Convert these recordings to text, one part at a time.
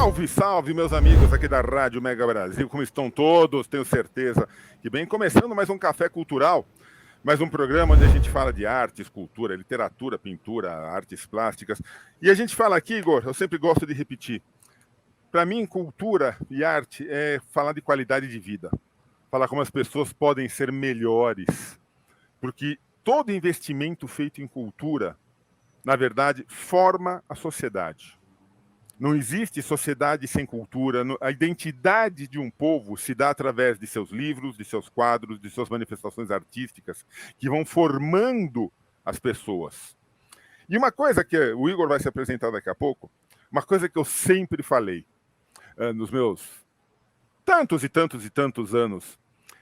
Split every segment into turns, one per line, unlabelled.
Salve, salve, meus amigos aqui da Rádio Mega Brasil. Como estão todos? Tenho certeza que bem. Começando mais um Café Cultural, mais um programa onde a gente fala de artes, cultura, literatura, pintura, artes plásticas. E a gente fala aqui, Igor, eu sempre gosto de repetir. Para mim, cultura e arte é falar de qualidade de vida. Falar como as pessoas podem ser melhores. Porque todo investimento feito em cultura, na verdade, forma a sociedade. Não existe sociedade sem cultura. A identidade de um povo se dá através de seus livros, de seus quadros, de suas manifestações artísticas, que vão formando as pessoas. E uma coisa que o Igor vai se apresentar daqui a pouco, uma coisa que eu sempre falei nos meus tantos e tantos e tantos anos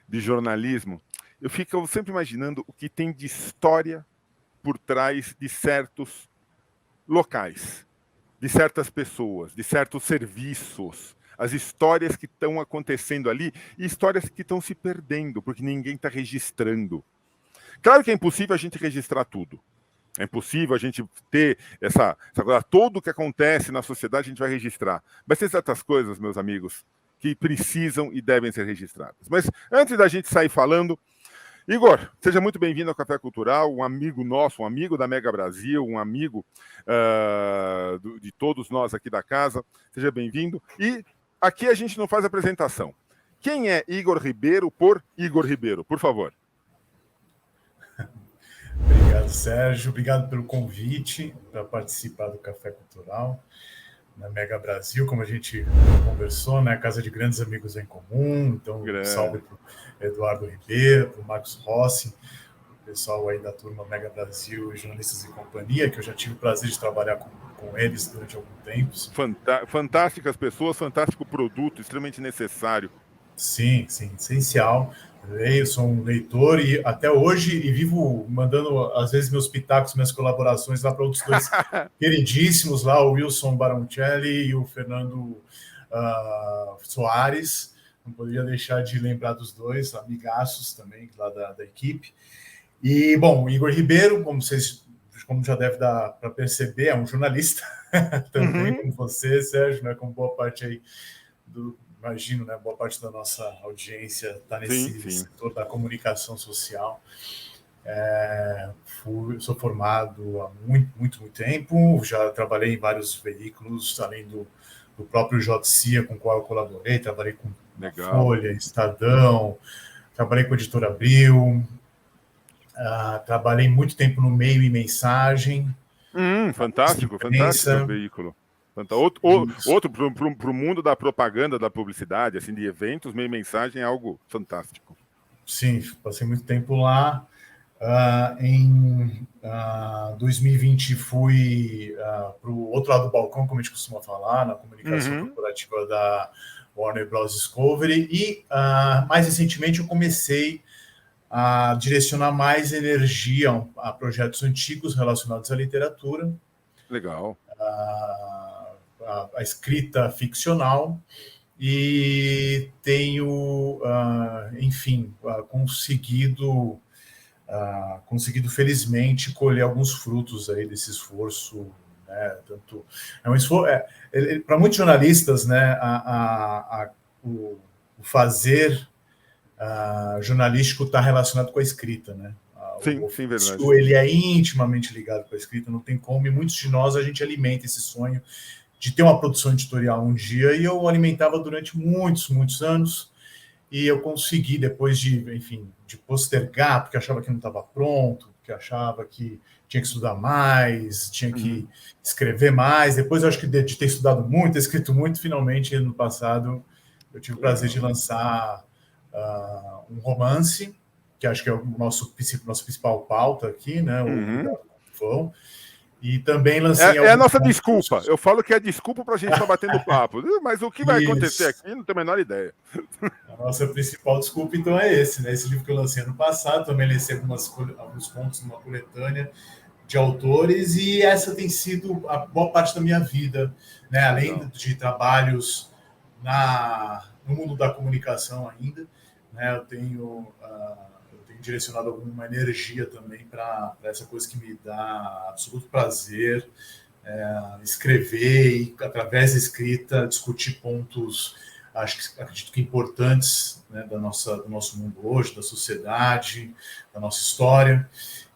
de jornalismo, eu fico sempre imaginando o que tem de história por trás de certos locais, de certas pessoas, de certos serviços, as histórias que estão acontecendo ali e histórias que estão se perdendo, porque ninguém está registrando. Claro que é impossível a gente registrar tudo. É impossível a gente ter essa coisa, tudo o que acontece na sociedade a gente vai registrar. Mas tem certas coisas, meus amigos, que precisam e devem ser registradas. Mas antes da gente sair falando, Igor, seja muito bem-vindo ao Café Cultural, um amigo nosso, um amigo da Mega Brasil, um amigo de todos nós aqui da casa. Seja bem-vindo. E aqui a gente não faz apresentação. Quem é Igor Ribeiro por Igor Ribeiro? Por favor.
Obrigado, Sérgio. Obrigado pelo convite para participar do Café Cultural na Mega Brasil, como a gente conversou, né? Casa de grandes amigos em comum. Então, um salve para o Eduardo Ribeiro, para o Marcos Rossi, o pessoal aí da turma Mega Brasil, Jornalistas e Companhia, que eu já tive o prazer de trabalhar com eles durante algum tempo.
Fantásticas pessoas, fantástico produto, extremamente necessário.
Sim, sim, essencial. Eu sou um leitor e até hoje e vivo mandando, às vezes, meus pitacos, minhas colaborações lá para outros dois queridíssimos lá, o Wilson Baroncelli e o Fernando Soares. Não poderia deixar de lembrar dos dois, amigaços também lá da equipe. E, bom, o Igor Ribeiro, como já deve dar para perceber, é um jornalista também, como você, Sérgio, né, como boa parte aí imagino, né, boa parte da nossa audiência está nesse setor da comunicação social. Sou formado há muito tempo, já trabalhei em vários veículos, além do próprio JCIA, com o qual eu colaborei, trabalhei com Folha, Estadão, trabalhei com a Editora Abril, trabalhei muito tempo no Meio e Mensagem.
Fantástico veículo. Outro para o mundo da propaganda, da publicidade, assim, de eventos, Meio Mensagem é algo fantástico.
Sim, passei muito tempo lá. Em 2020 fui para o outro lado do balcão, como a gente costuma falar, na comunicação corporativa da Warner Bros. Discovery. E, mais recentemente, eu comecei a direcionar mais energia a projetos antigos relacionados à literatura.
Legal.
A escrita ficcional e tenho, enfim, conseguido felizmente colher alguns frutos aí desse esforço, né? Tanto é um esforço para muitos jornalistas, né? O fazer jornalístico está relacionado com a escrita, né?
Sim, verdade.
Ele é intimamente ligado com a escrita, não tem como, e muitos de nós a gente alimenta esse sonho de ter uma produção editorial um dia, e eu alimentava durante muitos anos, e eu consegui, depois de postergar, porque achava que não estava pronto, porque achava que tinha que estudar mais, tinha que escrever mais, depois eu acho que de ter estudado muito, ter escrito muito, finalmente, ano passado, eu tive o prazer de lançar um romance, que acho que é o nosso principal pauta aqui, né, o Vão. E também lancei...
É a nossa desculpa. Eu falo que é desculpa para a gente estar batendo papo. Mas o que vai acontecer aqui, não tenho a menor ideia.
A nossa principal desculpa, então, é esse, né? Esse livro que eu lancei ano passado, também lancei alguns contos numa coletânea de autores, e essa tem sido a boa parte da minha vida, né? Além de trabalhos no mundo da comunicação ainda, né? Eu tenho direcionado alguma energia também para essa coisa que me dá absoluto prazer, escrever e, através da escrita, discutir pontos, acredito que importantes, né, do nosso mundo hoje, da sociedade, da nossa história.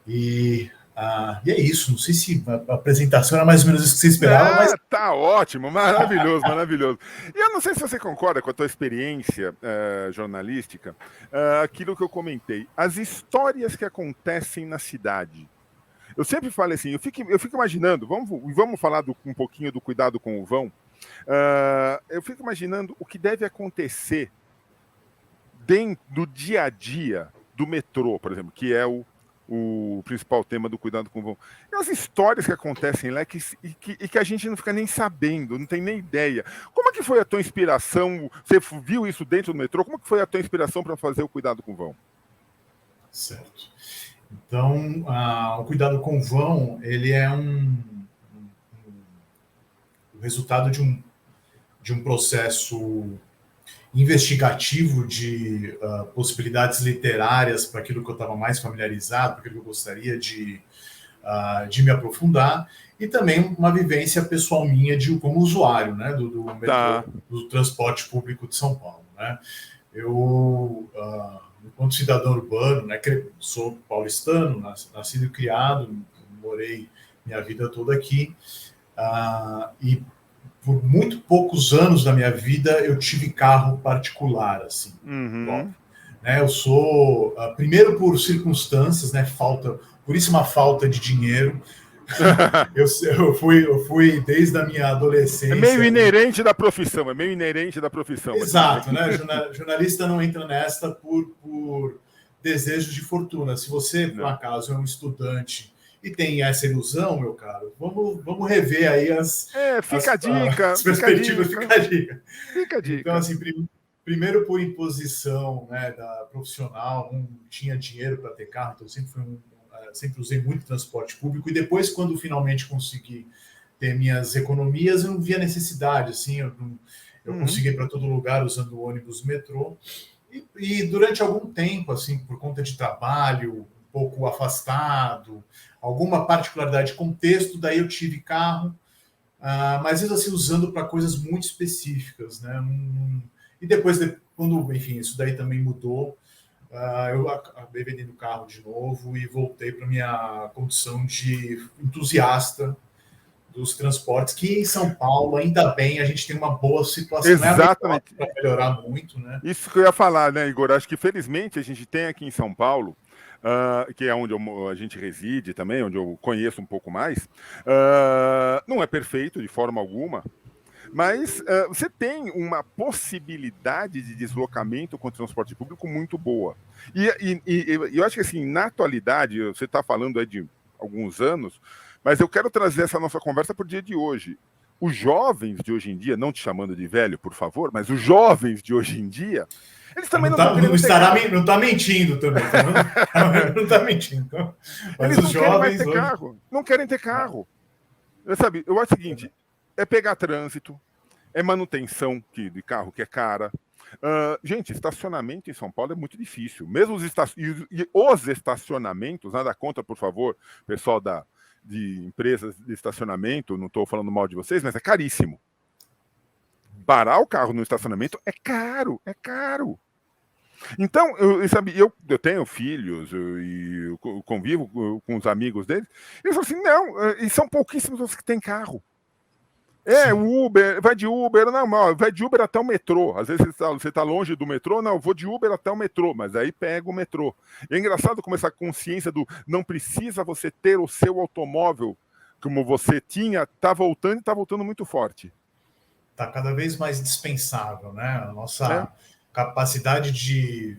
E é isso. Não sei se a apresentação era mais ou menos isso que você esperava, mas...
Tá ótimo, maravilhoso, maravilhoso. E eu não sei se você concorda com a tua experiência jornalística, aquilo que eu comentei, as histórias que acontecem na cidade. Eu sempre falo assim, eu fico imaginando, vamos falar um pouquinho do cuidado com o vão. Eu fico imaginando o que deve acontecer dentro do dia a dia do metrô, por exemplo, que é o principal tema do cuidado com o vão. E as histórias que acontecem lá e que a gente não fica nem sabendo, não tem nem ideia. Como é que foi a tua inspiração? Você viu isso dentro do metrô? Como é que foi a tua inspiração para fazer o cuidado com o vão?
Certo. Então, o cuidado com o vão, ele é o resultado de um processo investigativo de possibilidades literárias para aquilo que eu estava mais familiarizado, para aquilo que eu gostaria de me aprofundar, e também uma vivência pessoal minha como usuário, né, do metrô, do transporte público de São Paulo, né? Eu, enquanto cidadão urbano, né, sou paulistano, nascido e criado, morei minha vida toda aqui, e por muito poucos anos da minha vida eu tive carro particular, assim.
Uhum.
Né, eu sou, primeiro por circunstâncias, né, puríssima falta de dinheiro. eu fui desde a minha adolescência.
É meio inerente da profissão,
Exato, né? Jornalista não entra nesta por desejos de fortuna. Se você, por acaso, é um estudante e tem essa ilusão, meu caro, vamos rever aí as perspectivas, fica a dica. Então, assim, primeiro por imposição, né, da profissional, não tinha dinheiro para ter carro, então sempre usei muito transporte público, e depois, quando finalmente consegui ter minhas economias, eu não via necessidade, assim, eu consegui ir para todo lugar usando o ônibus, metrô, e durante algum tempo, assim, por conta de trabalho, um pouco afastado, alguma particularidade de contexto, daí eu tive carro, mas isso assim, usando para coisas muito específicas, né? E depois, quando, enfim, isso daí também mudou, eu acabei vendendo o carro de novo e voltei para minha condição de entusiasta dos transportes, que em São Paulo, ainda bem, a gente tem uma boa situação.
Exatamente.
Para melhorar muito, né?
Isso que eu ia falar, né, Igor? Acho que felizmente a gente tem aqui em São Paulo, que é onde a gente reside também, onde eu conheço um pouco mais, não é perfeito de forma alguma, mas você tem uma possibilidade de deslocamento com o transporte público muito boa. E eu acho que, assim, na atualidade, você está falando aí de alguns anos, mas eu quero trazer essa nossa conversa para o dia de hoje. Os jovens de hoje em dia, não te chamando de velho, por favor, mas os jovens de hoje em dia, eles também não
está mentindo também. Não está mentindo. Então,
eles não querem mais ter carro. Não querem ter carro. Sabe, eu acho o seguinte, é pegar trânsito, é manutenção de carro que é cara. Gente, estacionamento em São Paulo é muito difícil. Mesmo os estacionamentos, nada contra, por favor, pessoal de empresas de estacionamento, não estou falando mal de vocês, mas é caríssimo. Parar o carro no estacionamento é caro, é caro. Então, eu tenho filhos e eu convivo com os amigos deles, eles falam assim, não, e são pouquíssimos os que têm carro. O Uber, vai de Uber, não, vai de Uber até o metrô. Às vezes você está longe do metrô, não, vou de Uber até o metrô, mas aí pega o metrô. É engraçado como essa consciência do não precisa você ter o seu automóvel como você tinha, está voltando muito forte.
Está cada vez mais dispensável, né? A nossa capacidade de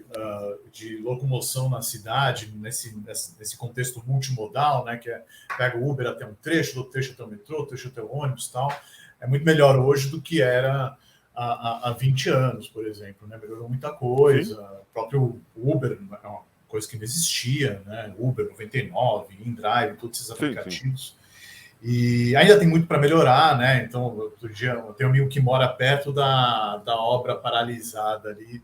locomoção na cidade, nesse contexto multimodal, né? Que pega o Uber até um trecho, do trecho até o metrô, trecho até o ônibus e tal, é muito melhor hoje do que era há 20 anos, por exemplo, né? Melhorou muita coisa. Sim. O próprio Uber é uma coisa que não existia, né? Uber 99, InDrive, todos esses aplicativos. Sim. E ainda tem muito para melhorar, né? Então, outro dia eu tenho um amigo que mora perto da obra paralisada ali.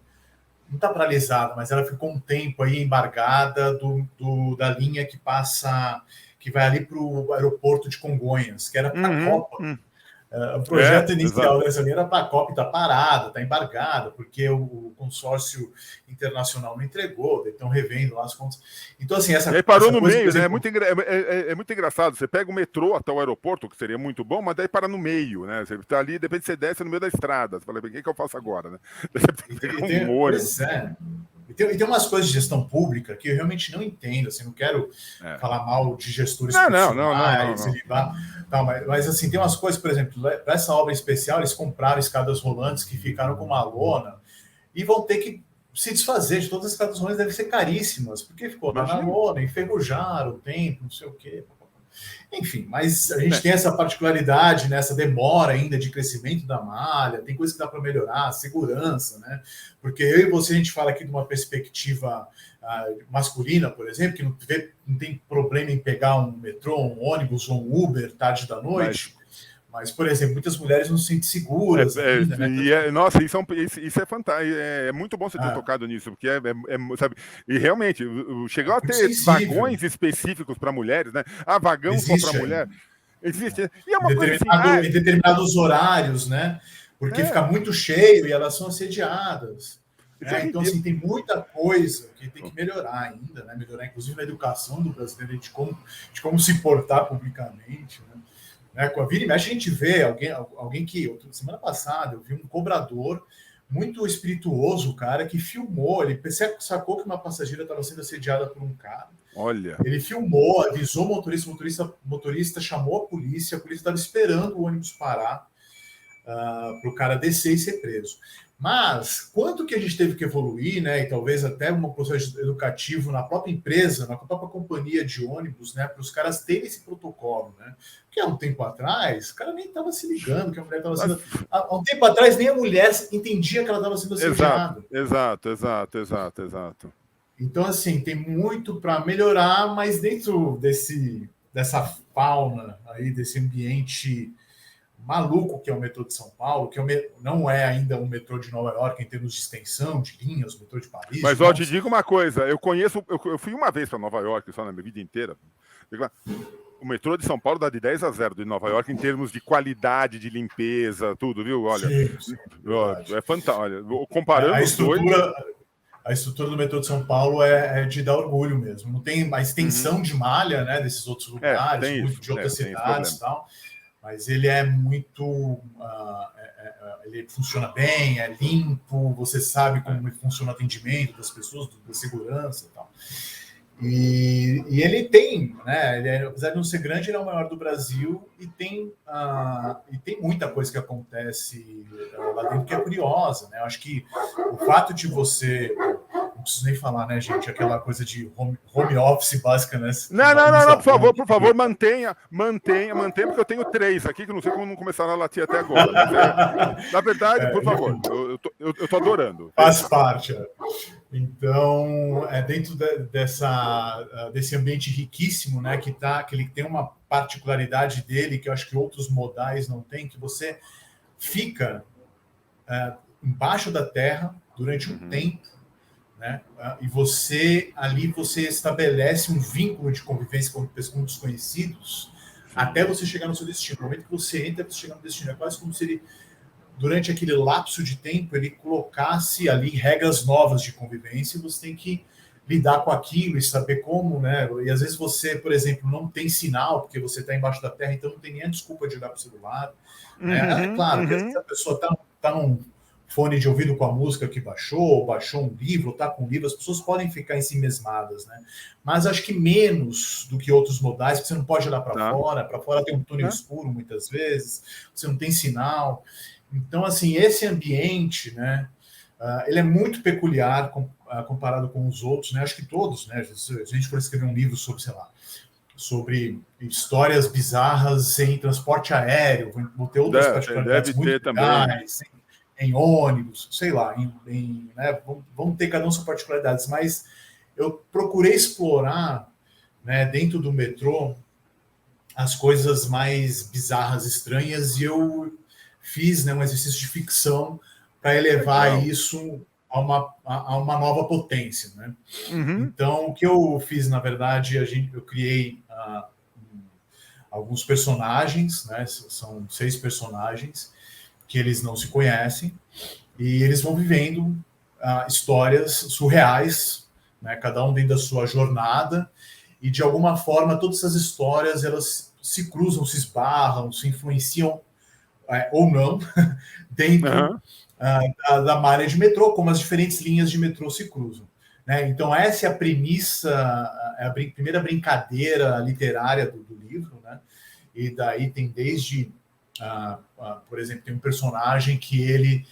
Não está paralisada, mas ela ficou um tempo aí embargada da linha que que vai ali para o aeroporto de Congonhas, que era para a Copa. O projeto inicial dessa linha era para a Copa e está parada, está embargada, porque o consórcio internacional não entregou, estão revendo lá as contas. Então, assim,
e aí parou no meio, exemplo, né? É muito engraçado. Você pega o metrô até o aeroporto, que seria muito bom, mas daí para no meio, né? Você está ali, de repente você desce no meio da estrada. Você fala, o que eu faço agora, né?
Pois é. E tem umas coisas de gestão pública que eu realmente não entendo, assim, não quero falar mal de gestores profissionais, mas assim, tem umas coisas, por exemplo, para essa obra especial, eles compraram escadas rolantes que ficaram com uma lona e vão ter que se desfazer de todas as escadas rolantes, devem ser caríssimas, porque ficou lá na lona, enferrujaram o tempo, não sei o quê. Enfim, mas a gente tem essa particularidade, né, essa demora ainda de crescimento da malha, tem coisa que dá para melhorar, segurança, né? Porque eu e você, a gente fala aqui de uma perspectiva masculina, por exemplo, que não tem problema em pegar um metrô, um ônibus ou um Uber tarde da noite. Mas, por exemplo, muitas mulheres não se sentem seguras ainda, né?
Nossa, isso é fantástico. É muito bom você ter tocado nisso, porque sabe? E realmente, chegou a ter vagões específicos para mulheres, né? Vagão só para mulher. Existe. E é uma coisa assim,
em determinados horários, né? Porque fica muito cheio e elas são assediadas. Então, assim, tem muita coisa que tem que melhorar ainda, né? Melhorar, inclusive, na educação do brasileiro, de como se portar publicamente, né? Com a vira e mexe, a gente vê alguém que... Semana passada, eu vi um cobrador muito espirituoso, cara, que filmou, ele sacou que uma passageira estava sendo assediada por um cara.
Olha.
Ele filmou, avisou o motorista chamou a polícia estava esperando o ônibus parar para o cara descer e ser preso. Mas quanto que a gente teve que evoluir, né? E talvez até um processo educativo na própria empresa, na própria companhia de ônibus, né? Para os caras terem esse protocolo, né? Porque há um tempo atrás, o cara nem estava se ligando que a mulher estava sendo. Há um tempo atrás, nem a mulher entendia que ela estava sendo assediada.
Exato.
Então, assim, tem muito para melhorar, mas dentro dessa fauna aí, desse ambiente maluco que é o metrô de São Paulo, que não é ainda um metrô de Nova York em termos de extensão, de linhas, o metrô de Paris.
Mas, te digo uma coisa, eu fui uma vez para Nova York, só na minha vida inteira. O metrô de São Paulo dá de 10-0 de Nova York em termos de qualidade, de limpeza, tudo, viu? Olha, sim, é fantástico. Olha, comparando
a estrutura do metrô de São Paulo é de dar orgulho mesmo. Não tem a extensão de malha, né, desses outros lugares, de outras cidades e tal. Mas ele é muito... ele funciona bem, é limpo, você sabe como funciona o atendimento das pessoas, da segurança e tal. E ele tem, né? Apesar de não ser grande, ele é o maior do Brasil e tem muita coisa que acontece lá dentro que é curiosa, né? Eu acho que o fato de você... Não preciso nem falar, né, gente? Aquela coisa de home office básica, né?
Não, por favor, mantenha, porque eu tenho 3 aqui, que não sei como não começaram a latir até agora. Mas na verdade, por favor, eu tô adorando.
Faz parte. Então, dentro desse ambiente riquíssimo, né, que ele tem uma particularidade dele, que eu acho que outros modais não têm, que você fica embaixo da terra durante um tempo, né? E você estabelece um vínculo de convivência com desconhecidos até você chegar no seu destino. No momento que você entra, você chega no destino. É quase como se ele, durante aquele lapso de tempo, ele colocasse ali regras novas de convivência e você tem que lidar com aquilo e saber como, né? E às vezes você, por exemplo, não tem sinal porque você está embaixo da terra, então não tem nem a desculpa de olhar para o celular. É claro que às vezes a pessoa está num fone de ouvido com a música que baixou um livro, ou tá com um livro, as pessoas podem ficar ensimesmadas, né? Mas acho que menos do que outros modais, porque você não pode olhar para fora tem um túnel escuro muitas vezes, você não tem sinal. Então, assim, esse ambiente, né, ele é muito peculiar comparado com os outros, né? Acho que todos, né? Se a gente for escrever um livro sobre, sei lá, sobre histórias bizarras em transporte aéreo, vão ter outras particularidades muito legais, em ônibus, sei lá, né, vão ter cada um suas particularidades, mas eu procurei explorar, né, dentro do metrô as coisas mais bizarras, estranhas, e eu fiz, né, um exercício de ficção para elevar isso a uma nova potência, né? Então, o que eu fiz, na verdade, eu criei alguns personagens, né? São 6 personagens que eles não se conhecem e eles vão vivendo histórias surreais, né? Cada um dentro da sua jornada, e de alguma forma todas essas histórias elas se cruzam, se esbarram, se influenciam ou não dentro da malha de metrô, como as diferentes linhas de metrô se cruzam, né? Então essa é a premissa, é a primeira brincadeira literária do livro, né? E daí tem desde, por exemplo, tem um personagem que ele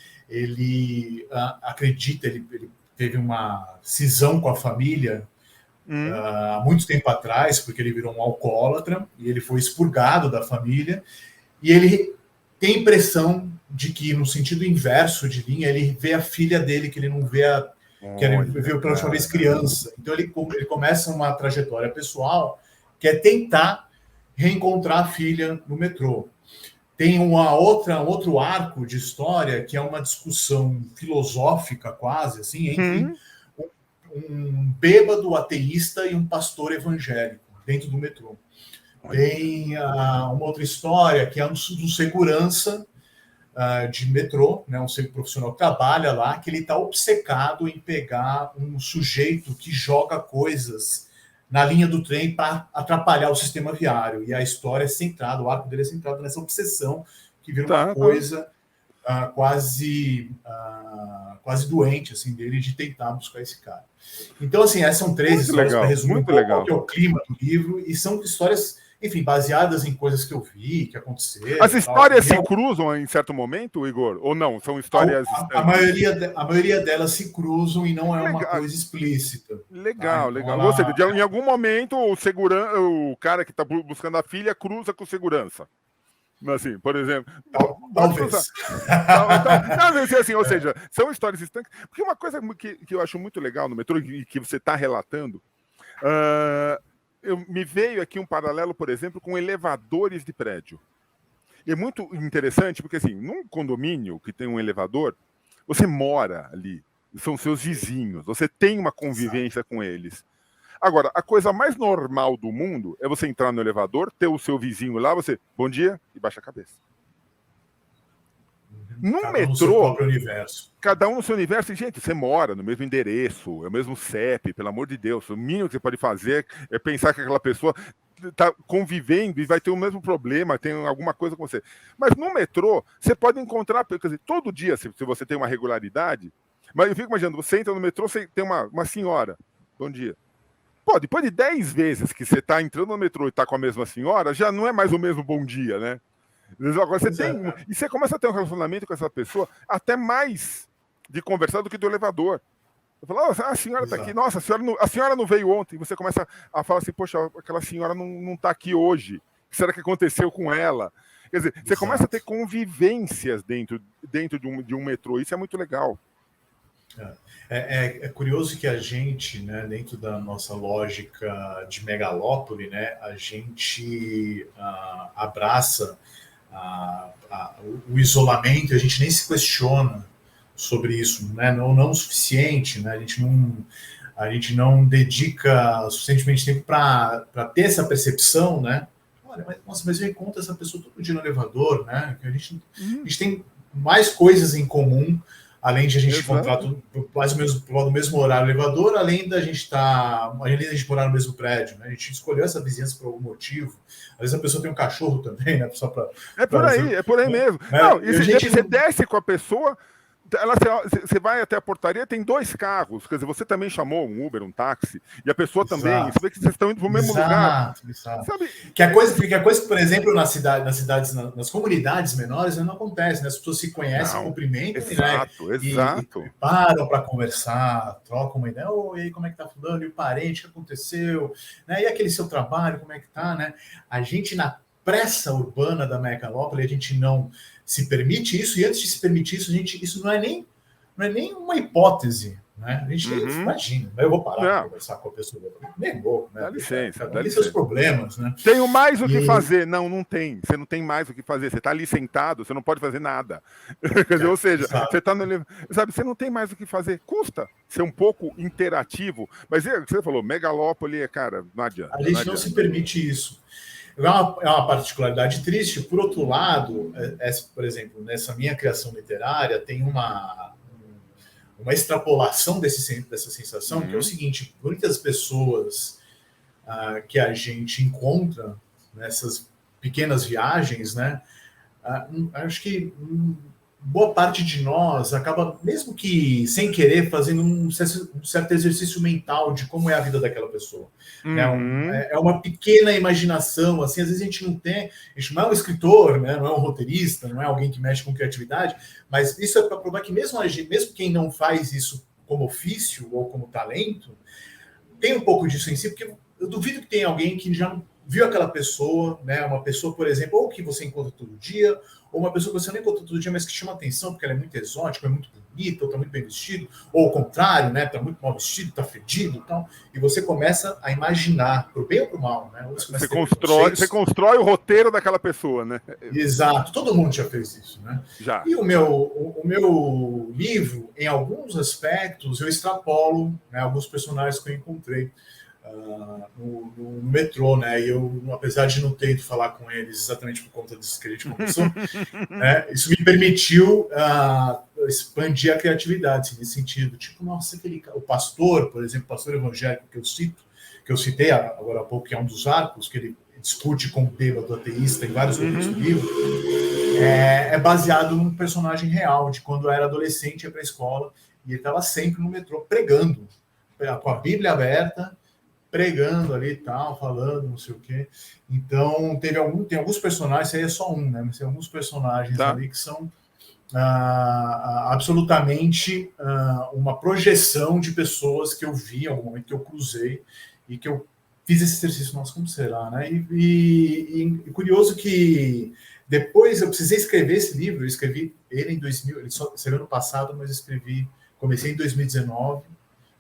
acredita, ele teve uma cisão com a família há muito tempo atrás, porque ele virou um alcoólatra e ele foi expurgado da família, e ele tem a impressão de que, no sentido inverso de linha, ele vê a filha dele, que ele não vê que ele viu pela última vez criança. Então ele começa uma trajetória pessoal que é tentar reencontrar a filha no metrô. Tem um outro arco de história que é uma discussão filosófica quase, assim, entre um bêbado ateísta e um pastor evangélico dentro do metrô. Tem uma outra história que é um segurança de metrô, né, um profissional que trabalha lá, que ele está obcecado em pegar um sujeito que joga coisas na linha do trem para atrapalhar o sistema viário. E a história é centrada, o arco dele é centrado nessa obsessão que vira uma coisa quase doente assim, dele, de tentar buscar esse cara. Então, assim, essas são 3 histórias para resumir um pouco qual que é o clima do livro, e são histórias, enfim, baseadas em coisas que eu vi, que aconteceram.
As histórias se cruzam em certo momento, Igor? Ou não? São histórias...
A maioria delas se cruzam e não é uma coisa explícita.
Legal. Ou seja, em algum momento o cara que está buscando a filha cruza com segurança. Assim, por exemplo...
Talvez.
Assim, ou seja, são histórias estanques. Porque uma coisa que eu acho muito legal no metrô, e que você está relatando... me veio aqui um paralelo, por exemplo, com elevadores de prédio. E é muito interessante, porque assim, num condomínio que tem um elevador, você mora ali, são seus vizinhos, você tem uma convivência com eles. Agora, a coisa mais normal do mundo é você entrar no elevador, ter o seu vizinho lá, você, bom dia, e baixa a cabeça. No metrô, cada um no seu universo, e, gente, você mora no mesmo endereço, é o mesmo CEP, pelo amor de Deus. O mínimo que você pode fazer é pensar que aquela pessoa está convivendo e vai ter o mesmo problema, tem alguma coisa com você. Mas no metrô, você pode encontrar, quer dizer, todo dia, se você tem uma regularidade, mas eu fico imaginando, você entra no metrô, você tem uma senhora, bom dia. Pô, depois de 10 vezes que você está entrando no metrô e está com a mesma senhora, já não é mais o mesmo bom dia, né? Agora você e você começa a ter um relacionamento com essa pessoa até mais de conversar do que do elevador. Eu falo, a senhora está aqui, nossa, a senhora não veio ontem. Você começa a falar assim, poxa, aquela senhora não está aqui hoje. O que será que aconteceu com ela? Quer dizer, você começa a ter convivências dentro de um metrô. Isso é muito legal.
É curioso que a gente, né, dentro da nossa lógica de megalópole, né, a gente abraça o isolamento, e a gente nem se questiona sobre isso, né? Não o suficiente, né? A gente não dedica suficientemente tempo para ter essa percepção, né? Olha, mas eu encontro essa pessoa todo dia no elevador, né? A gente tem mais coisas em comum, além de a gente encontrar tudo mais ou menos no mesmo horário no elevador, além da gente morar no mesmo prédio, né? A gente escolheu essa vizinhança por algum motivo. Às vezes a pessoa tem um cachorro também, né? Só pra,
é por aí mesmo. Né? Não, e você desce com a pessoa, você vai até a portaria, tem 2 carros, quer dizer, você também chamou um Uber, um táxi, e a pessoa também, você vê que vocês estão indo para o mesmo lugar.
Sabe? Que a coisa que, por exemplo, nas cidades, nas comunidades menores, não acontece, né? As pessoas se conhecem, cumprimentam,
exato.
E param para conversar, trocam uma ideia, e aí, como é que tá fulano, e o parente, o que aconteceu, né? E aquele seu trabalho, como é que tá, né? A gente, na pressa urbana da megalópole, a gente não se permite isso, e antes de se permitir isso, isso não é nem uma hipótese, né? A gente imagina, eu vou parar de conversar com a pessoa, nem vou, né?
Dá licença,
tem seus problemas, né?
Tenho mais o que fazer. Não tem. Você não tem mais o que fazer. Você está ali sentado, você não pode fazer nada. Quer dizer, ou seja, você está no... Sabe, você não tem mais o que fazer. Custa ser um pouco interativo. Mas você falou, megalópole, cara, não adianta.
A gente não se permite isso. uma particularidade triste. Por outro lado, por exemplo, nessa minha criação literária, tem uma extrapolação dessa sensação, que é o seguinte: muitas pessoas que a gente encontra nessas pequenas viagens, né, acho que boa parte de nós acaba, mesmo que sem querer, fazendo um certo exercício mental de como é a vida daquela pessoa. É uma pequena imaginação, assim, às vezes a gente não é um escritor, né, não é um roteirista, não é alguém que mexe com criatividade, mas isso é para provar que mesmo quem não faz isso como ofício ou como talento, tem um pouco disso em si, porque eu duvido que tenha alguém que já viu aquela pessoa, né, uma pessoa, por exemplo, ou que você encontra todo dia, ou uma pessoa que você não encontra todo dia, mas que chama atenção porque ela é muito exótica, é muito bonita, ou está muito bem vestido, ou ao contrário, né, está muito mal vestido, está fedido e tal, e você começa a imaginar, pro bem ou pro mal, né?
Você constrói o roteiro daquela pessoa, né?
Exato, todo mundo já fez isso, né?
Já.
E o meu livro, em alguns aspectos, eu extrapolo, né, alguns personagens que eu encontrei no metrô, né? E eu, apesar de não ter ido falar com eles exatamente por conta disso que a gente conversou, né, isso me permitiu expandir a criatividade, assim, nesse sentido. Tipo, nossa, o pastor, por exemplo, o pastor evangélico que eu citei agora há pouco, que é um dos arcos, que ele discute com o bêbado ateísta em vários momentos do livro, é baseado num personagem real, de quando eu era adolescente, ia para a escola, e ele estava sempre no metrô pregando, com a Bíblia aberta, pregando ali e tal, falando, não sei o quê. Então, tem alguns personagens, isso aí é só um, né? Mas tem alguns personagens ali que são absolutamente uma projeção de pessoas que eu vi em algum momento, que eu cruzei e que eu fiz esse exercício. Nossa, como será, né? E curioso que depois eu precisei escrever esse livro, eu escrevi ele em 2000, ele saiu ano passado, mas comecei em 2019,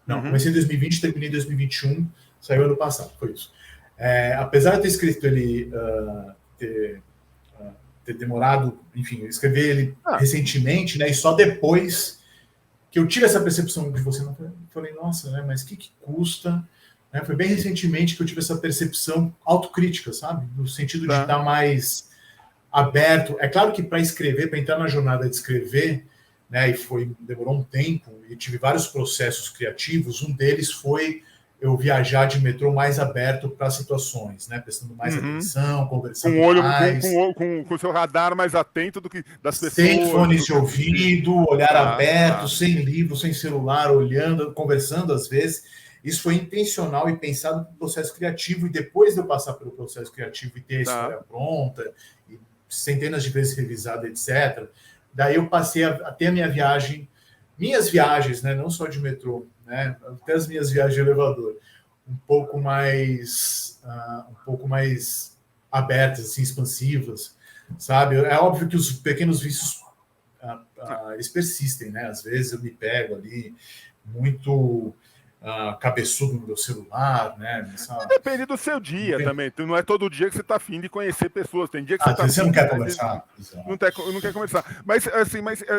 comecei em 2020, terminei em 2021, saiu ano passado, foi isso. Apesar de eu ter escrito ele, ter demorado, enfim, eu escrevi ele recentemente, né, e só depois que eu tive essa percepção de você, eu falei, nossa, né, mas o que custa? Né, foi bem recentemente que eu tive essa percepção autocrítica, sabe? No sentido de estar mais aberto. É claro que para escrever, para entrar na jornada de escrever, né, demorou um tempo, e tive vários processos criativos, um deles foi eu viajar de metrô mais aberto para situações, né? Prestando mais atenção, conversando mais.
Com o seu radar mais atento do que das pessoas.
Sem fones de ouvido, olhar aberto, sem livro, sem celular, olhando, conversando às vezes. Isso foi intencional e pensado no processo criativo, e depois de eu passar pelo processo criativo e ter a história pronta, e centenas de vezes revisada, etc., daí eu passei a ter a minhas viagens, né? Não só de metrô, né, até as minhas viagens de elevador, um pouco mais abertas, assim, expansivas, sabe? É óbvio que os pequenos vícios eles persistem, né? Às vezes eu me pego ali muito cabeçudo no meu celular, né?
Depende do seu dia também. Não é todo dia que você está afim de conhecer pessoas. Tem dia que
você não quer conversar.
Não quer conversar. Mas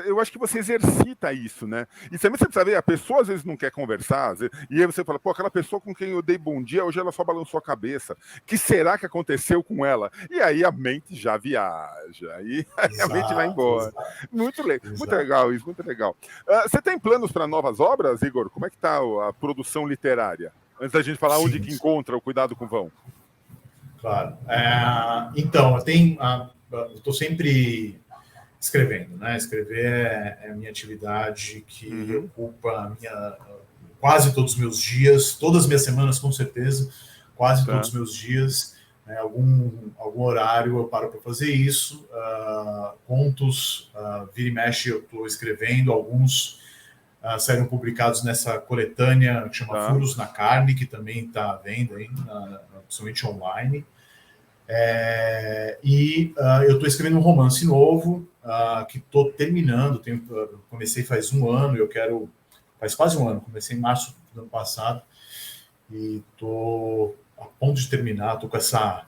eu acho que você exercita isso, né? E também você precisa ver, a pessoa às vezes não quer conversar, e aí você fala, pô, aquela pessoa com quem eu dei bom dia, hoje ela só balançou a cabeça. O que será que aconteceu com ela? E aí a mente já viaja, aí a mente vai embora. Muito legal isso, muito legal. Você tem planos para novas obras, Igor? Como é que está a produção literária? Antes da gente falar onde que encontra o Cuidado com Vão.
Claro. Então, eu estou sempre escrevendo, né? Escrever é a minha atividade que ocupa quase todos os meus dias, todas as minhas semanas, com certeza, quase todos os meus dias. Né? Algum horário eu paro para fazer isso. Contos, vira e mexe, eu estou escrevendo. Alguns saíram publicados nessa coletânea que chama Furos na Carne, que também está à venda aí, principalmente online. Eu estou escrevendo um romance novo, que estou terminando. Comecei faz um ano, faz quase um ano, comecei em março do ano passado, e estou a ponto de terminar, estou com essa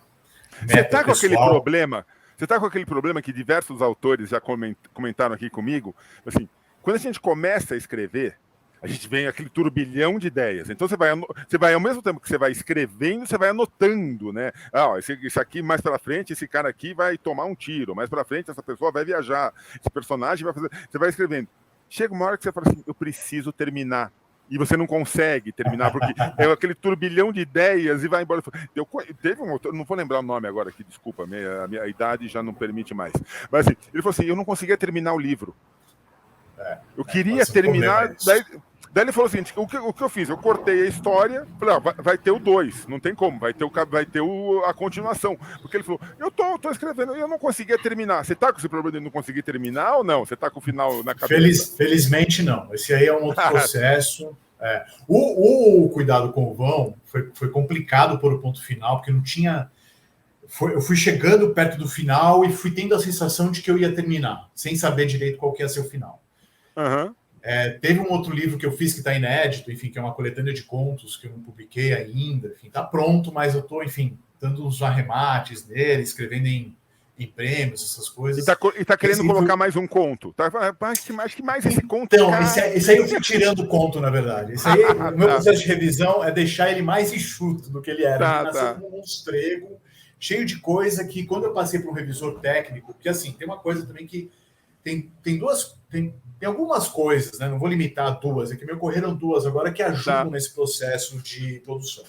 meta. Você está com aquele
problema? Você está com aquele problema que diversos autores já comentaram aqui comigo, assim, quando a gente começa a escrever, A gente vem aquele turbilhão de ideias. Então você vai ao mesmo tempo que você vai escrevendo, você vai anotando, né? Isso aqui mais para frente, esse cara aqui vai tomar um tiro, mais para frente essa pessoa vai viajar, esse personagem vai fazer. Você vai escrevendo. Chega uma hora que você fala assim, eu preciso terminar. E você não consegue terminar, porque é aquele turbilhão de ideias e vai embora. Teve um autor, não vou lembrar o nome agora aqui, desculpa, a minha idade já não permite mais. Mas assim, ele falou assim, eu não conseguia terminar o livro. Eu queria terminar, daí ele falou assim, o que eu fiz? Eu cortei a história, falei, vai ter o 2, não tem como, vai ter a continuação. Porque ele falou, eu tô escrevendo, eu não conseguia terminar. Você tá com esse problema de não conseguir terminar ou não? Você tá com o final na cabeça?
Felizmente não, esse aí é um outro processo. O Cuidado com o Vão foi complicado por o ponto final, porque não tinha... Eu fui chegando perto do final e fui tendo a sensação de que eu ia terminar, sem saber direito qual que ia ser o final.
Uhum.
Teve um outro livro que eu fiz que está inédito, enfim, que é uma coletânea de contos que eu não publiquei ainda, enfim, está pronto, mas eu estou, enfim, dando uns arremates nele, escrevendo em prêmios, essas coisas.
E tá querendo colocar mais um conto. Acho que mais esse conto.
Então, esse aí eu fui tirando o conto, na verdade. Esse aí, o meu processo de revisão é deixar ele mais enxuto do que ele era. Ele nasceu como um monstrego, cheio de coisa que, quando eu passei para um revisor técnico, porque assim, tem uma coisa também que tem algumas coisas, né? Não vou limitar a duas, é que me ocorreram duas agora que ajudam nesse processo de produção.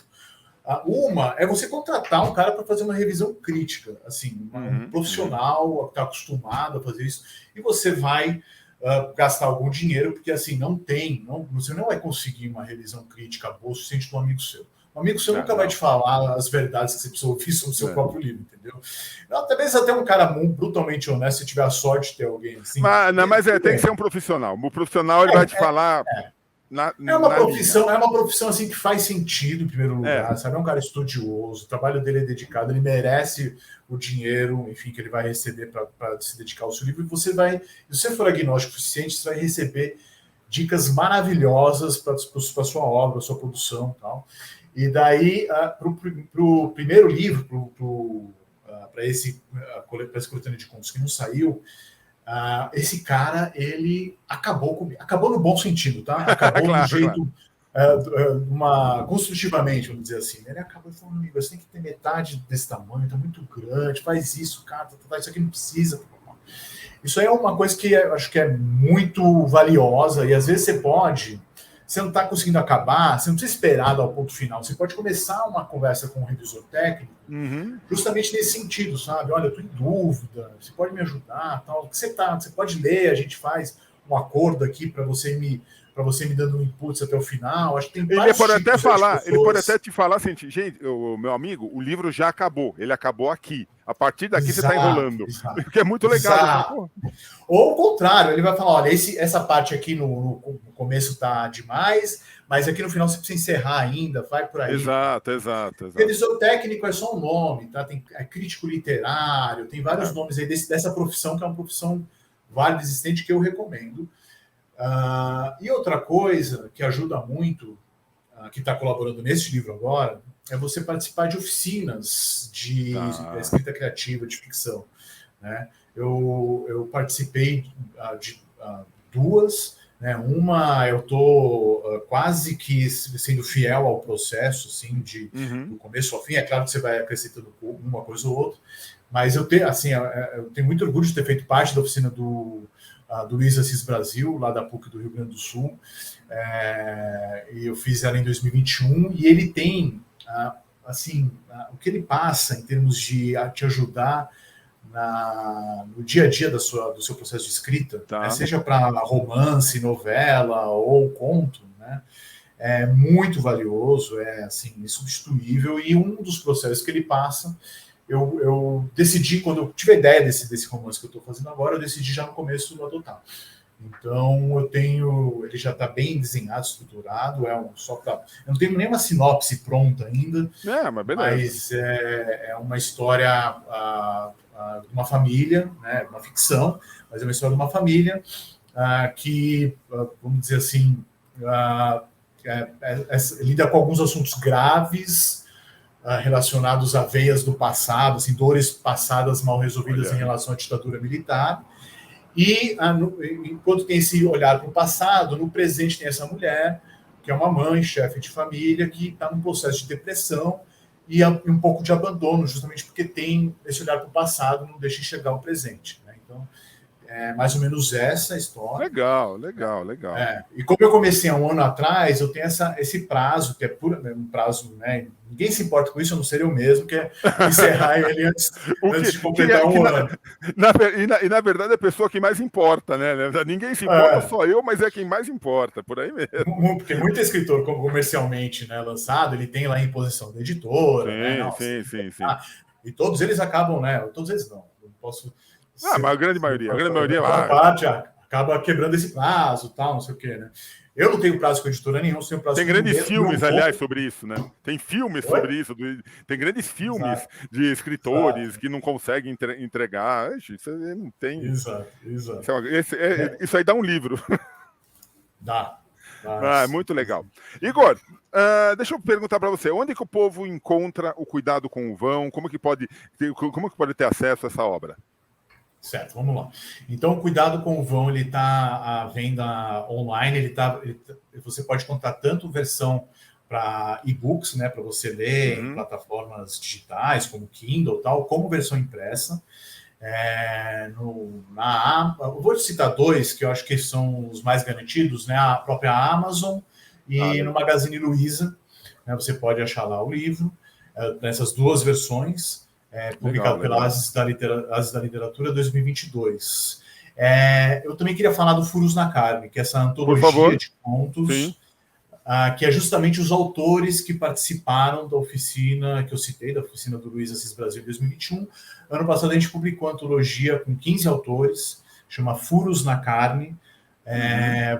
Uma é você contratar um cara para fazer uma revisão crítica, assim, um profissional que está acostumado a fazer isso, e você vai gastar algum dinheiro, porque assim, você não vai conseguir uma revisão crítica boa se sente um amigo seu. Um amigo seu nunca vai te falar as verdades que você precisa ouvir sobre o seu próprio livro, entendeu? Talvez até um cara brutalmente honesto, se tiver a sorte de ter alguém assim.
Mas tem que ser um profissional. O profissional ele vai te falar.
É uma profissão assim que faz sentido, em primeiro lugar, sabe? É um cara estudioso, o trabalho dele é dedicado, ele merece o dinheiro, enfim, que ele vai receber para se dedicar ao seu livro. E se você for agnóstico suficiente, você vai receber dicas maravilhosas para a sua obra, a sua produção e tal. E daí, para o primeiro livro, para esse coletânea de contos que não saiu, esse cara, ele acabou comigo. Acabou no bom sentido, tá? Acabou do jeito... construtivamente, vamos dizer assim. Ele acabou falando, amigo, você tem que ter metade desse tamanho, tá muito grande, faz isso, cara, isso aqui não precisa. Isso aí é uma coisa que eu acho que é muito valiosa, e às vezes você não está conseguindo acabar, você não precisa esperar ao ponto final. Você pode começar uma conversa com um revisor técnico, justamente nesse sentido, sabe? Olha, eu estou em dúvida, você pode me ajudar, tal. Você pode ler, a gente faz um acordo aqui para você me dando um input até o final. Acho que tem
ele pode até te falar assim, gente, meu amigo, o livro já acabou, ele acabou aqui. A partir daqui você está enrolando. Porque é muito legal.
Ou o contrário, ele vai falar, olha, essa parte aqui no começo tá demais, mas aqui no final você precisa encerrar ainda, vai por aí.
Exato.
Revisor técnico é só um nome, tá? É crítico literário, tem vários nomes aí dessa profissão, que é uma profissão válida, existente, que eu recomendo. E outra coisa que ajuda muito, que está colaborando nesse livro agora, é você participar de oficinas de escrita criativa, de ficção. Né? Eu participei de duas, né? Uma eu estou quase que sendo fiel ao processo, assim, do começo ao fim. É claro que você vai acrescentando uma coisa ou outra, mas eu tenho muito orgulho de ter feito parte da oficina do Luiz Assis Brasil, lá da PUC do Rio Grande do Sul. E eu fiz ela em 2021, e ele tem, o que ele passa em termos de te ajudar no dia a dia do seu processo de escrita, né, seja para romance, novela ou conto, né, é muito valioso, é assim, insubstituível, e um dos processos que ele passa, eu decidi, quando eu tive a ideia desse romance que eu estou fazendo agora, eu decidi já no começo do adotar. Então, ele já está bem desenhado, estruturado, eu não tenho nenhuma sinopse pronta ainda, mas é uma história de uma família, né, uma ficção, mas é uma história de uma família que, vamos dizer assim, lida com alguns assuntos graves relacionados a veias do passado, assim, dores passadas mal resolvidas em relação à ditadura militar. E enquanto tem esse olhar para o passado, no presente tem essa mulher, que é uma mãe, chefe de família, que está num processo de depressão e um pouco de abandono, justamente porque tem esse olhar para o passado, não deixa enxergar o presente. Né? Então, é mais ou menos essa a história.
Legal.
E como eu comecei há um ano atrás, eu tenho esse prazo, que é um prazo, né? Ninguém se importa com isso, a não ser eu mesmo, que é encerrar ele antes de completar um ano.
Na verdade, é a pessoa que mais importa, né? Ninguém se importa, só eu, mas é quem mais importa, por aí mesmo.
Porque muito escritor, como comercialmente, né, lançado, ele tem lá em posição da editora,
sim,
né? Nossa,
sim.
E todos eles acabam, né? Todos eles não posso.
Mas a grande maioria.
A parte acaba quebrando esse prazo, tal, não sei o quê, né? Eu não tenho prazo com editora nenhum, tenho prazo
tem
com
grandes filmes, aliás, sobre isso, né? Tem filmes sobre isso. Tem grandes filmes de escritores que não conseguem entregar. Isso aí não tem.
Exato.
Isso aí dá um livro.
Dá.
É muito legal. Igor, deixa eu perguntar para você, onde que o povo encontra o Cuidado com o Vão? Como que pode ter acesso a essa obra?
Certo, vamos lá. Então, Cuidado com o Vão, ele está à venda online, você pode comprar tanto versão para e-books, né, para você ler em plataformas digitais, como Kindle, tal, como versão impressa. Eu vou citar dois, que eu acho que são os mais garantidos, né, a própria Amazon e no Magazine Luiza, né, você pode achar lá o livro, nessas duas versões. Publicado pela Ases da Literatura 2022. Eu também queria falar do Furos na Carne, que é essa antologia de contos, que é justamente os autores que participaram da oficina que eu citei, da oficina do Luiz Assis Brasil 2021. Ano passado a gente publicou a antologia com 15 autores, chama Furos na Carne.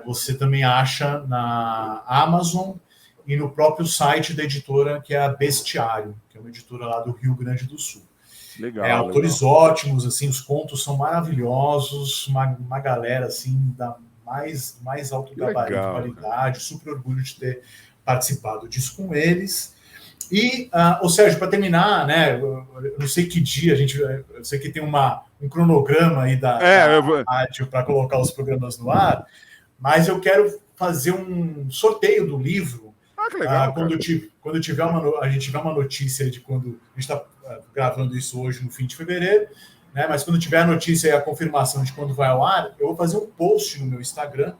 Você também acha na Amazon e no próprio site da editora, que é a Bestiário, que é uma editora lá do Rio Grande do Sul. Autores ótimos, assim, os contos são maravilhosos, uma galera assim da mais alto gabarito, qualidade, super orgulho de ter participado disso com eles. E, ô Sérgio, para terminar, né, eu não sei que dia eu sei que tem um cronograma aí da rádio para colocar os programas no ar, mas eu quero fazer um sorteio do livro.
Que legal,
quando a gente tiver uma notícia de quando a gente está gravando isso hoje no fim de fevereiro, né? Mas quando tiver a notícia e a confirmação de quando vai ao ar, eu vou fazer um post no meu Instagram.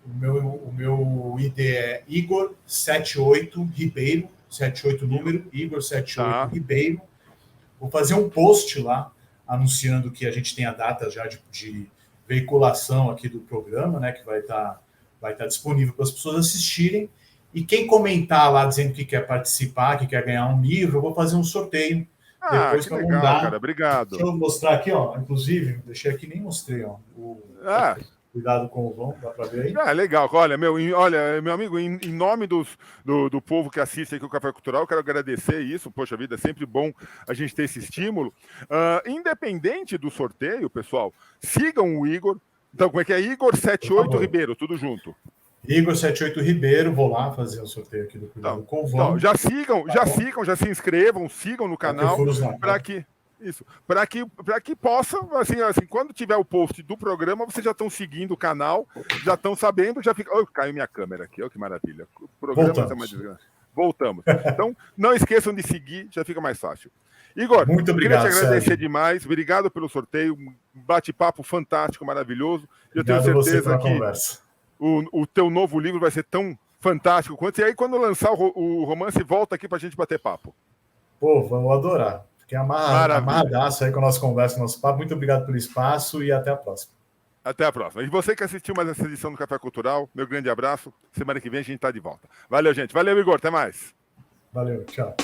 O meu ID é Igor78 Ribeiro, 78 número, Igor78 Ribeiro. Vou fazer um post lá anunciando que a gente tem a data já de veiculação aqui do programa, né? Que vai estar disponível para as pessoas assistirem. E quem comentar lá dizendo que quer participar, que quer ganhar um livro, eu vou fazer um sorteio depois para mandar.
Cara, obrigado.
Deixa eu mostrar aqui, ó. Inclusive, deixei aqui, nem mostrei, ó. Cuidado com o Vão, dá para ver aí?
Legal. Olha, meu amigo, em nome do povo que assiste aqui o Café Cultural, eu quero agradecer isso. Poxa vida, é sempre bom a gente ter esse estímulo. Independente do sorteio, pessoal, sigam o Igor. Então, como é que é? Igor78 Ribeiro, tudo junto.
Igor78 Ribeiro, vou lá fazer o sorteio aqui do Cuidado com o Vão.
Já sigam, já se inscrevam, sigam no canal para que possam, assim, quando tiver o post do programa, vocês já estão seguindo o canal, já estão sabendo, já fica. Caiu minha câmera aqui, olha que maravilha. O programa é uma desgraça. Voltamos. Então, não esqueçam de seguir, já fica mais fácil. Igor,
muito obrigado,
queria te agradecer
Sérgio.
Demais. Obrigado pelo sorteio. Um bate-papo fantástico, maravilhoso.
Obrigado,
eu tenho certeza que
conversa.
O teu novo livro vai ser tão fantástico quanto. E aí, quando lançar o romance, volta aqui pra gente bater papo.
Pô, vou adorar. Fiquei amarradaço aí com a nossa conversa, com o nosso papo. Muito obrigado pelo espaço e até a próxima.
Até a próxima. E você que assistiu mais essa edição do Café Cultural, meu grande abraço. Semana que vem a gente tá de volta. Valeu, gente. Valeu, Igor. Até mais.
Valeu. Tchau.